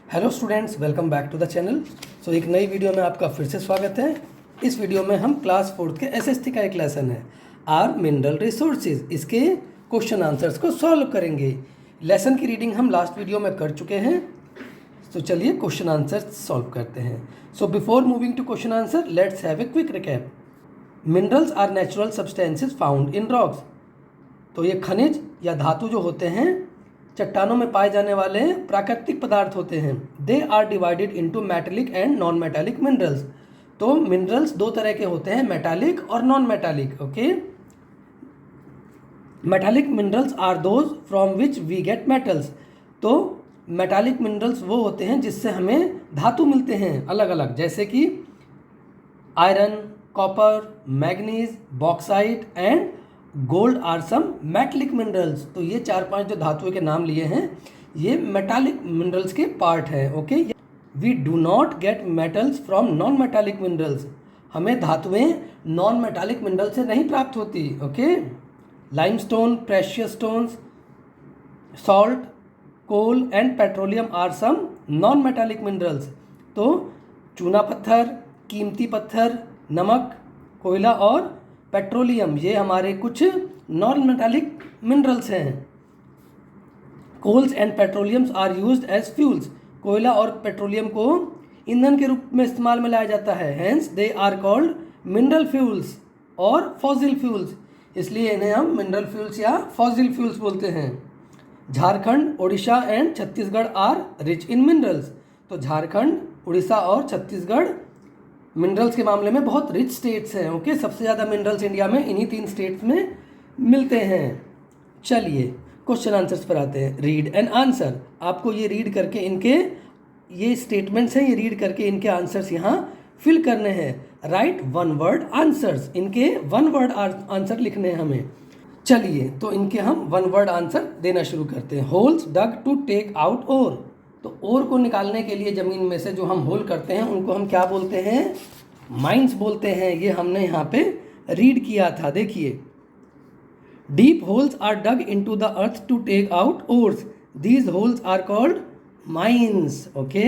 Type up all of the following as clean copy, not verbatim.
Hello students, welcome back to the channel. एक नई video में आपका फिर से स्वागत है। इस वीडियो में हम क्लास 4 के एसएसटी का एक लेसन है आर मिनरल रिसोर्सेज, इसके क्वेश्चन आंसर्स को सॉल्व करेंगे। लेसन की रीडिंग हम लास्ट वीडियो में कर चुके हैं, तो चलिए क्वेश्चन आंसर सॉल्व करते हैं। Before moving to question answer, let's have a quick recap. Minerals are natural substances found in rocks. तो ये खनिज या धातु जो होते हैं चट्टानों में पाए जाने वाले प्राकृतिक पदार्थ होते हैं। They are divided into metallic and non metallic minerals. तो मिनरल्स दो तरह के होते हैं, मेटालिक और non metallic. Okay, metallic minerals are those from which we get metals. तो मेटालिक मिनरल्स वो होते हैं जिससे हमें धातु मिलते हैं अलग अलग, जैसे कि iron, copper, manganese, bauxite and gold are some metallic minerals. तो ये 4-5 जो धातुओं के नाम लिए हैं ये मेटालिक मिनरल्स के पार्ट हैं। Okay, we do not get metals from non metallic minerals. हमें धातुएं नॉन मेटालिक मिनरल से नहीं प्राप्त होती। Okay, limestone, precious stones, salt, coal and petroleum are some non metallic minerals. तो चूना पत्थर, कीमती पत्थर, नमक, कोयला और पेट्रोलियम ये हमारे कुछ नॉन मेटालिक मिनरल्स हैं। Coals and petroleums are used as fuels. कोयला और पेट्रोलियम को ईंधन के रूप में इस्तेमाल में लाया जाता है। Hence they are called mineral fuels और फॉसिल फ्यूल्स, इसलिए इन्हें हम मिनरल फ्यूल्स या फॉसिल फ्यूल्स बोलते हैं। Jharkhand, Orissa and Chhattisgarh are rich in minerals. तो झारखंड, उड़ीसा और छत्तीसगढ़ मिनरल्स के मामले में बहुत रिच स्टेट्स हैं। ओके, सबसे ज़्यादा मिनरल्स इंडिया में इन्हीं 3 स्टेट्स में मिलते हैं। चलिए क्वेश्चन आंसर्स पर आते हैं। Read and answer. आपको ये रीड करके इनके ये स्टेटमेंट्स हैं, ये रीड करके इनके आंसर्स यहाँ फिल करने हैं। राइट 1 वर्ड आंसर्स, इनके 1 वर्ड आंसर लिखने हैं हमें। चलिए तो इनके हम 1 वर्ड आंसर देना शुरू करते हैं। Holes dug to take out ore. तो ओर को निकालने के लिए ज़मीन में से जो हम होल करते हैं उनको हम क्या बोलते हैं? माइंस बोलते हैं। ये हमने यहाँ पे रीड किया था, देखिए। Deep holes are dug into the earth to take out ores. These holes are called mines. Okay,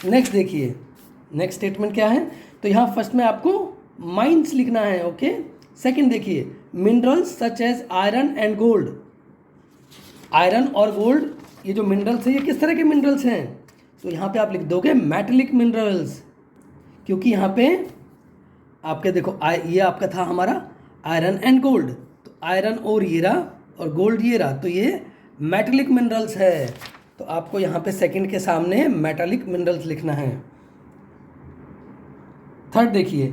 next देखिए, नेक्स्ट स्टेटमेंट क्या है। तो यहाँ फर्स्ट में आपको माइंस लिखना है। ओके, सेकंड देखिए, minerals such as iron and gold. Iron और गोल्ड ये जो मिनरल्स हैं ये किस तरह के मिनरल्स हैं? तो यहाँ पे आप लिख दोगे मेटालिक मिनरल्स, क्योंकि यहाँ पे आपके देखो ये आपका था हमारा आयरन एंड गोल्ड। तो आयरन और ये रहा और गोल्ड ये रहा, तो ये मेटालिक मिनरल्स है। तो आपको यहाँ पे सेकंड के सामने मेटालिक मिनरल्स लिखना है। थर्ड देखिए,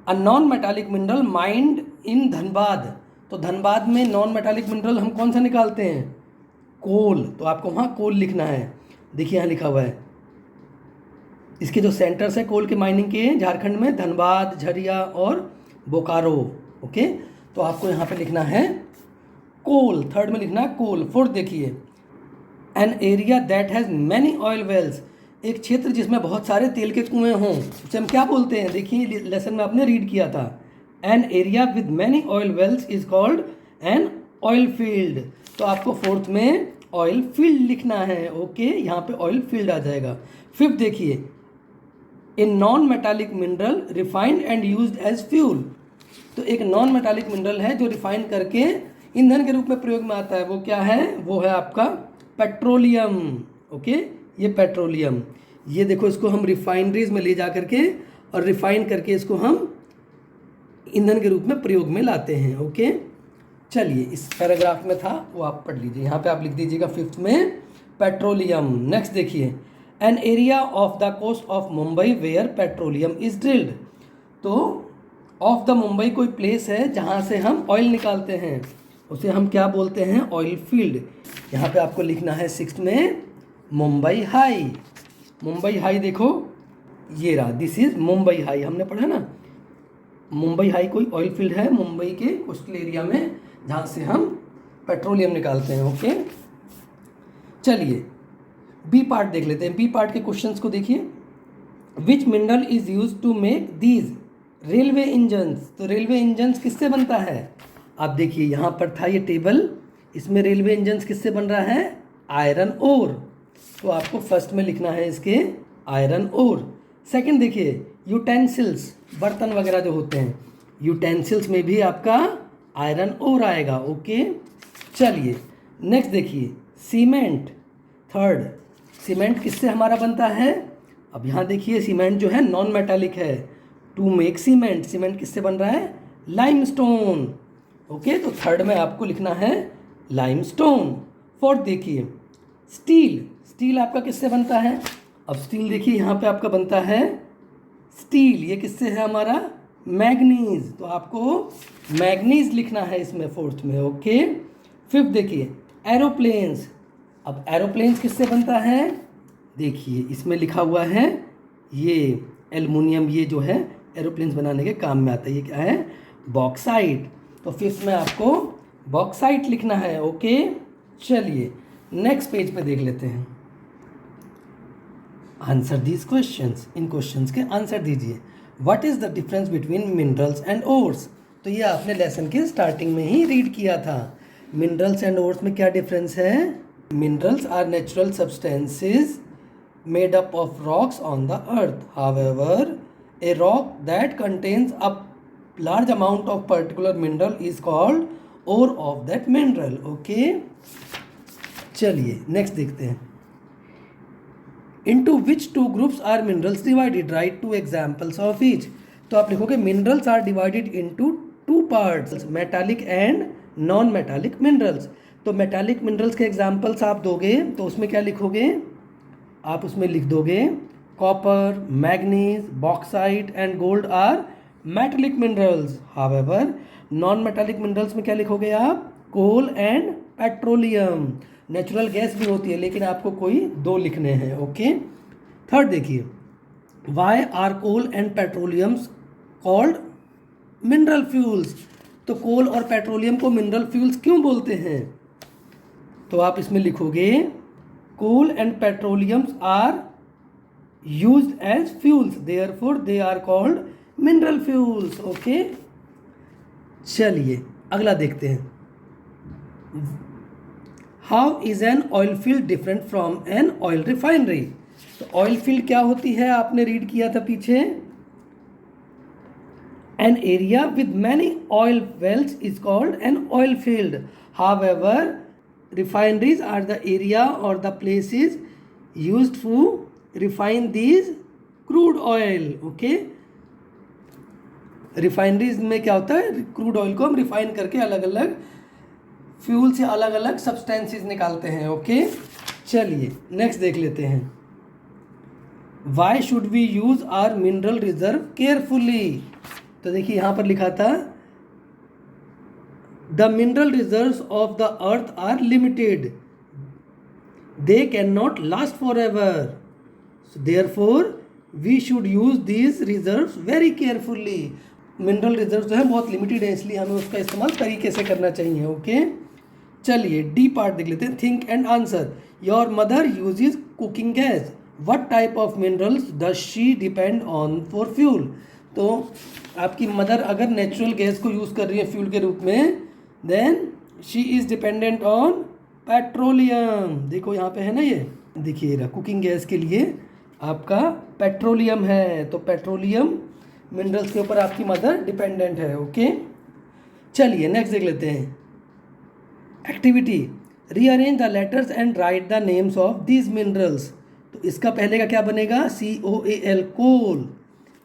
a non metallic mineral mind in Dhanbad. तो धनबाद में नॉन मेटालिक मिनरल हम कौन सा निकालते हैं? कोल। तो आपको वहाँ कोल लिखना है। देखिए यहाँ लिखा हुआ है, इसके जो सेंटर्स है कोल के माइनिंग के झारखंड में धनबाद, झरिया और बोकारो। ओके, तो आपको यहाँ पे लिखना है कोल। थर्ड में लिखना है कोल। फोर्थ देखिए, an area that has many oil wells. एक क्षेत्र जिसमें बहुत सारे तेल के कुएँ हों उसे हम क्या बोलते हैं? देखिए लेसन में आपने रीड किया था, an area with many oil wells is called an oil field. तो आपको फोर्थ में ऑयल फील्ड लिखना है। ओके, यहाँ पे ऑयल फील्ड आ जाएगा। फिफ्थ देखिए, a non metallic mineral refined and used as fuel. तो एक नॉन मेटालिक मिनरल है जो रिफाइन करके ईंधन के रूप में प्रयोग में आता है। वो क्या है? वो है आपका पेट्रोलियम। ओके, ये पेट्रोलियम, ये देखो इसको हम रिफाइनरीज में ले जा करके और रिफाइन करके इसको हम ईंधन के रूप में प्रयोग में लाते हैं। ओके, चलिए इस पैराग्राफ में था वो आप पढ़ लीजिए। यहाँ पे आप लिख दीजिएगा फिफ्थ में पेट्रोलियम। नेक्स्ट देखिए, an area of the coast of Mumbai where petroleum is drilled. तो ऑफ द मुंबई कोई प्लेस है जहाँ से हम ऑयल निकालते हैं, उसे हम क्या बोलते हैं? Oil field. यहाँ पे आपको लिखना है सिक्स्थ में मुंबई हाई। मुंबई हाई देखो ये रहा, दिस इज मुंबई हाई, हमने पढ़ा ना। मुंबई हाई कोई ऑयल फील्ड है मुंबई के कोस्टल एरिया में जहाँ से हम पेट्रोलियम निकालते हैं। ओके, चलिए बी पार्ट देख लेते हैं। बी पार्ट के क्वेश्चंस को देखिए। Which mineral is use to make these railway engines. तो रेलवे इंजन्स किससे बनता है? आप देखिए यहाँ पर था ये टेबल, इसमें रेलवे इंजन्स किससे बन रहा है? Iron ore. तो आपको फर्स्ट में लिखना है इसके आयरन ओर। सेकंड देखिए यूटेंसिल्स, बर्तन वगैरह जो होते हैं, यूटेंसिल्स में भी आपका आयरन ओर आएगा। ओके, चलिए नेक्स्ट देखिए सीमेंट। थर्ड, सीमेंट किससे हमारा बनता है? अब यहाँ देखिए सीमेंट जो है नॉन मेटालिक है। टू मेक सीमेंट, सीमेंट किससे बन रहा है? लाइमस्टोन। ओके, तो थर्ड में आपको लिखना है लाइमस्टोन। फोर्थ देखिए स्टील, स्टील आपका किससे बनता है? अब स्टील देखिए यहाँ पे आपका बनता है स्टील, ये किससे है हमारा? मैग्नीज, तो आपको मैग्नीज लिखना है इसमें फोर्थ में। ओके, फिफ्थ देखिए एरोप्लेन्स। अब एरोप्लेन्स किससे बनता है? देखिए इसमें लिखा हुआ है ये एल्युमिनियम, ये जो है एरोप्लेन्स बनाने के काम में आता है। ये क्या है? बॉक्साइट। तो फिफ्थ में आपको बॉक्साइट लिखना है। ओके, चलिए नेक्स्ट पेज पे देख लेते हैं। Answer these questions, in questions के आंसर दीजिए। What is the difference between minerals and ores? तो ये आपने लेसन के स्टार्टिंग में ही रीड किया था। मिनरल्स एंड ओर्स में क्या डिफरेंस है? Minerals are natural substances made up of rocks on the earth. However, a rock that contains a large amount of particular mineral is called ore of that mineral. Okay, चलिए next देखते हैं। Into which two groups are minerals divided? Write two examples of each. तो आप लिखोगे minerals are divided into two parts, metallic and non-metallic minerals. तो metallic minerals के examples आप दोगे तो उसमें क्या लिखोगे? आप उसमें लिख दोगे copper, manganese, bauxite and gold are metallic minerals. However non metallic minerals में क्या लिखोगे आप? Coal and petroleum. Natural gas भी होती है लेकिन आपको कोई दो लिखने हैं। ओके, थर्ड देखिए why are coal and petroleums called mineral fuels? तो कोल और पेट्रोलियम को मिनरल फ्यूल्स क्यों बोलते हैं? तो आप इसमें लिखोगे coal and petroleums are used as fuels, therefore they are called mineral fuels. Okay, चलिए अगला देखते हैं। How is an oil field different from an oil refinery? तो ऑयल फील्ड क्या होती है? आपने रीड किया था पीछे। An area with many oil wells is called an oil field. However, refineries are the area or the places used to refine these crude oil. Okay, refineries में क्या होता है? क्रूड ऑयल को हम रिफाइन करके अलग अलग फ्यूल से अलग अलग सब्सटेंसेस निकालते हैं। ओके, चलिए नेक्स्ट देख लेते हैं। Why should we use our mineral reserve carefully? तो देखिए यहाँ पर लिखा था The mineral reserves of the earth are limited. They cannot last forever. So therefore, we should use these reserves very carefully. Mineral reserves जो है बहुत limited है, इसलिए हमें उसका इस्तेमाल तरीके से करना चाहिए। ओके, चलिए डी पार्ट देख लेते हैं। Think and answer. Your mother uses cooking gas. What type of minerals does she depend on for fuel? तो आपकी मदर अगर नेचुरल गैस को यूज़ कर रही है फ्यूल के रूप में, then she is dependent on petroleum. देखो यहाँ पे है ना, ये देखिए कुकिंग गैस के लिए आपका पेट्रोलियम है, तो पेट्रोलियम मिनरल्स के ऊपर आपकी मदर डिपेंडेंट है। ओके, चलिए नेक्स्ट देख लेते हैं। Activity, rearrange the letters and right the names of these minerals. तो इसका पहले का क्या बनेगा? COAL, कोल।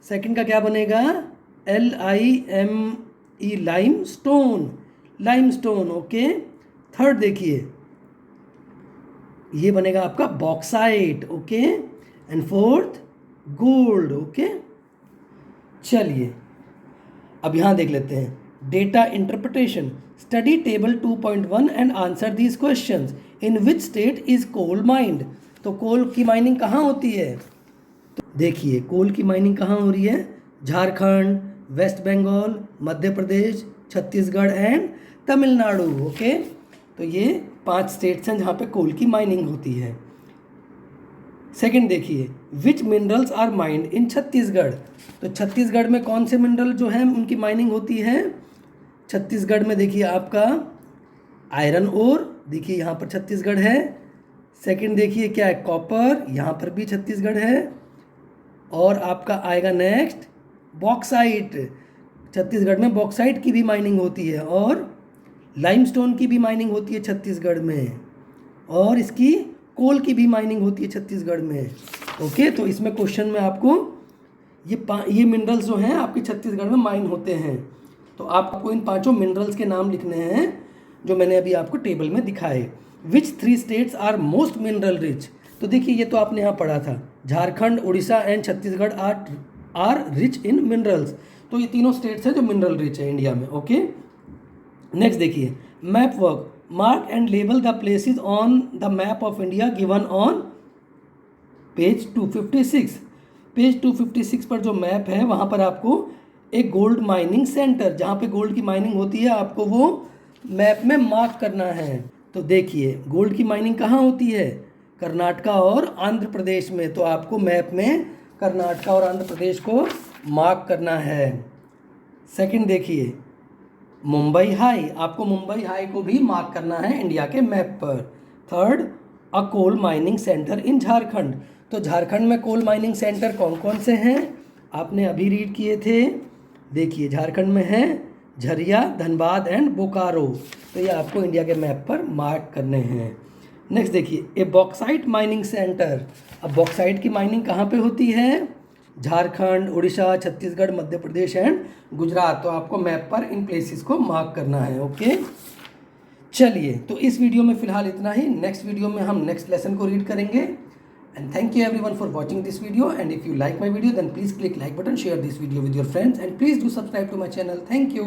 सेकंड का क्या बनेगा? LIME, lime stone, limestone. Okay, third देखिए ये बनेगा आपका bauxite. Okay, and fourth gold. Okay, चलिए अब यहाँ देख लेते हैं। Data interpretation, study table 2.1 and answer these questions. In which state is coal mined? तो कोल की माइनिंग कहाँ होती है? तो देखिए कोल की माइनिंग कहाँ हो रही है? Jharkhand, West Bengal, Madhya Pradesh, Chhattisgarh and Tamil Nadu. Okay, तो ये 5 स्टेट्स हैं जहाँ पे कोल की माइनिंग होती है। सेकंड देखिए, which minerals are mined in Chhattisgarh? तो छत्तीसगढ़ में कौन से मिनरल जो हैं उनकी माइनिंग होती है? छत्तीसगढ़ में देखिए आपका आयरन ओर, देखिए यहाँ पर छत्तीसगढ़ है। सेकंड देखिए क्या है, कॉपर, यहाँ पर भी छत्तीसगढ़ है। और आपका आएगा नेक्स्ट बॉक्साइट, छत्तीसगढ़ में बॉक्साइट की भी माइनिंग होती है और लाइमस्टोन की भी माइनिंग होती है छत्तीसगढ़ में, और इसकी कोल की भी माइनिंग होती है छत्तीसगढ़ में। ओके, तो इसमें क्वेश्चन में आपको ये मिनरल्स जो हैं आपके छत्तीसगढ़ में माइन होते हैं। तो आपको इन 5 मिनरल्स के नाम लिखने हैं जो मैंने अभी आपको टेबल में दिखाए। Which 3 states are most mineral rich? तो देखिए ये तो आपने यहाँ पढ़ा था, Jharkhand, Orissa and Chhattisgarh are rich in minerals. तो ये तीनों स्टेट्स हैं जो मिनरल रिच है इंडिया में। ओके, नेक्स्ट देखिए, map work, mark and label the places on the map of India given on page 256। Page 256 पर जो मैप है वहाँ पर आपको एक गोल्ड माइनिंग सेंटर, जहाँ पे गोल्ड की माइनिंग होती है, आपको वो मैप में मार्क करना है। तो देखिए गोल्ड की माइनिंग कहाँ होती है, कर्नाटका और आंध्र प्रदेश में। तो आपको मैप में कर्नाटका और आंध्र प्रदेश को मार्क करना है। सेकंड देखिए, मुंबई हाई, आपको मुंबई हाई को भी मार्क करना है इंडिया के मैप पर। थर्ड, अ कोल माइनिंग सेंटर इन झारखंड। तो झारखंड में कोल माइनिंग सेंटर कौन कौन से हैं, आपने अभी रीड किए थे। देखिए झारखंड में है झरिया, धनबाद एंड बोकारो। तो ये आपको इंडिया के मैप पर मार्क करने हैं। नेक्स्ट देखिए, ए बॉक्साइट माइनिंग सेंटर। अब बॉक्साइट की माइनिंग कहाँ पे होती है, झारखंड, उड़ीसा, छत्तीसगढ़, मध्य प्रदेश एंड गुजरात। तो आपको मैप पर इन प्लेसेस को मार्क करना है। ओके, चलिए तो इस वीडियो में फिलहाल इतना ही। नेक्स्ट वीडियो में हम नेक्स्ट लेसन को रीड करेंगे। And thank you everyone for watching this video. And if you like my video then please click like button, share this video with your friends and please do subscribe to my channel. Thank you.